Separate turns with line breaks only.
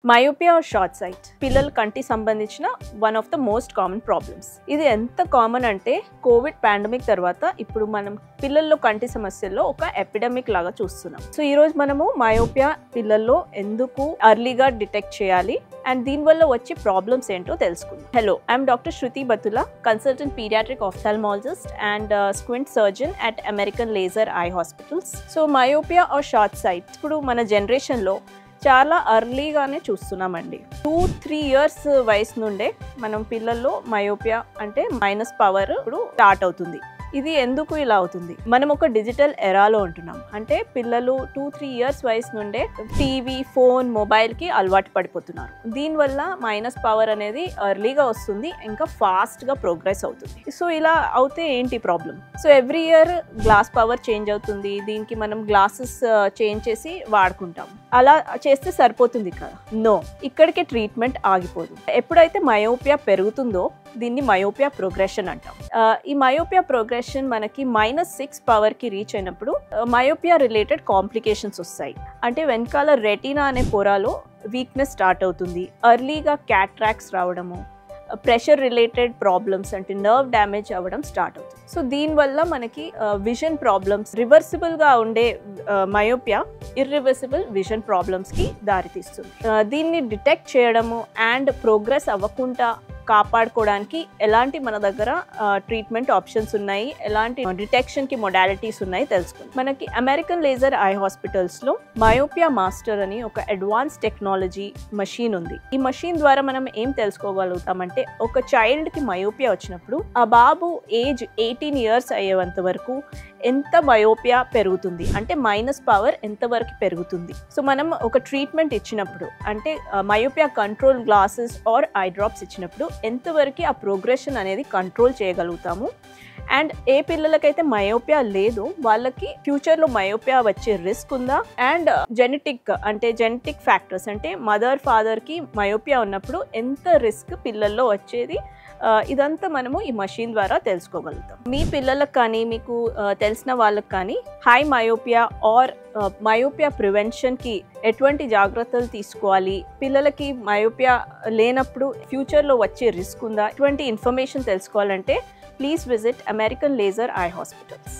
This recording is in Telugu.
మయోపియా ఆర్ షార్ట్ సైట్ పిల్లల కంటి సంబంధించిన one of the most common problems. ఇది ఎంత కామన్ అంటే కోవిడ్ పాండమిక్ తర్వాత ఇప్పుడు మనం పిల్లల్లో కంటి సమస్యల్లో ఒక ఎపిడమిక్ లాగా చూస్తున్నాం. సో ఈ రోజు మనము మయోపియా పిల్లల్లో ఎందుకు ఎర్లీగా డిటెక్ట్ చేయాలి అండ్ దీనివల్ల వచ్చే ప్రాబ్లమ్స్ ఏంటో తెలుసుకుందాం. Hello, I'm doctor Shruti Batula, consultant paediatric ophthalmologist and squint surgeon at American laser eye hospitals. So myopia or short sight ఇప్పుడు మన జనరేషన్లో చాలా అర్లీగానే చూస్తున్నామండి. 2-3 ఇయర్స్ వయసు నుండే మనం పిల్లల్లో మయోపియా అంటే మైనస్ పవర్ ఇప్పుడు స్టార్ట్ అవుతుంది. ఇది ఎందుకు ఇలా అవుతుంది? మనం ఒక డిజిటల్ ఎరాలో ఉంటున్నాం. అంటే పిల్లలు 2-3 ఇయర్స్ వయసు నుండే టీవీ, ఫోన్, మొబైల్కి అలవాటు పడిపోతున్నారు. దీనివల్ల మైనస్ పవర్ అనేది ఎర్లీగా వస్తుంది, ఇంకా ఫాస్ట్గా ప్రోగ్రెస్ అవుతుంది. సో ఇలా అవుతే ఏంటి problem? So every year glass power change అవుతుంది. దీనికి మనం గ్లాసెస్ చేంజ్ చేసి వాడుకుంటాం. అలా చేస్తే సరిపోతుంది కదా? నో, ఇక్కడికే ట్రీట్మెంట్ ఆగిపోదు. ఎప్పుడైతే మయోపియా పెరుగుతుందో దీన్ని మయోపియా ప్రోగ్రెషన్ అంటాం. ఈ మయోపియా ప్రోగ్రెషన్ మనకి -6 పవర్కి రీచ్ అయినప్పుడు మయోపియా రిలేటెడ్ కాంప్లికేషన్స్ వస్తాయి. అంటే వెనకాల రెటీనా అనే పొరలో వీక్నెస్ స్టార్ట్ అవుతుంది. ఎర్లీగా క్యాట్రాక్ట్స్ రావడము, ప్రెషర్ రిలేటెడ్ ప్రాబ్లమ్స్ అంటే నర్వ్ డ్యామేజ్ అవ్వడం స్టార్ట్ అవుతుంది. సో దీనివల్ల మనకి విజన్ ప్రాబ్లమ్స్, రివర్సిబుల్గా ఉండే మయోపియా ఇర్రివర్సిబుల్ విజన్ ప్రాబ్లమ్స్కి దారితీస్తుంది. దీన్ని డిటెక్ట్ చేయడము అండ్ ప్రోగ్రెస్ అవ్వకుండా కాపాడుకోవడానికి ఎలాంటి మన దగ్గర ట్రీట్మెంట్ ఆప్షన్స్ ఉన్నాయి, ఎలాంటి డిటెక్షన్కి మొడాలిటీస్ ఉన్నాయి తెలుసుకుందాం. మనకి అమెరికన్ లేజర్ ఐ హాస్పిటల్స్లో మయోపియా మాస్టర్ అని ఒక అడ్వాన్స్ టెక్నాలజీ మషీన్ ఉంది. ఈ మషీన్ ద్వారా మనం ఏం తెలుసుకోగలుగుతామంటే ఒక చైల్డ్కి మయోపియా వచ్చినప్పుడు ఆ బాబు ఏజ్ 18 ఇయర్స్ అయ్యేంత వరకు ఎంత మయోపియా పెరుగుతుంది, అంటే మైనస్ పవర్ ఎంతవరకు పెరుగుతుంది. సో మనం ఒక ట్రీట్మెంట్ ఇచ్చినప్పుడు అంటే myopia control glasses or eye drops ఇచ్చినప్పుడు ఎంతవరకు ఆ ప్రోగ్రెషన్ అనేది కంట్రోల్ చేయగలుగుతాము. అండ్ ఏ పిల్లలకైతే మయోపియా లేదో వాళ్ళకి ఫ్యూచర్లో మయోపియా వచ్చే రిస్క్ ఉందా, అండ్ జెనెటిక్ ఫ్యాక్టర్స్ అంటే మదర్ ఫాదర్కి మయోపియా ఉన్నప్పుడు ఎంత రిస్క్ పిల్లల్లో వచ్చేది, ఇదంతా మనము ఈ మషీన్ ద్వారా తెలుసుకోగలుగుతాం. మీ పిల్లలకు కానీ మీకు తెలిసిన వాళ్ళకి కానీ హై మయోపియా ఆర్ మయోపియా ప్రివెన్షన్కి ఎటువంటి జాగ్రత్తలు తీసుకోవాలి, పిల్లలకి మయోపియా లేనప్పుడు ఫ్యూచర్లో వచ్చే రిస్క్ ఉందా, ఇటువంటి ఇన్ఫర్మేషన్ తెలుసుకోవాలంటే please visit American laser eye hospitals.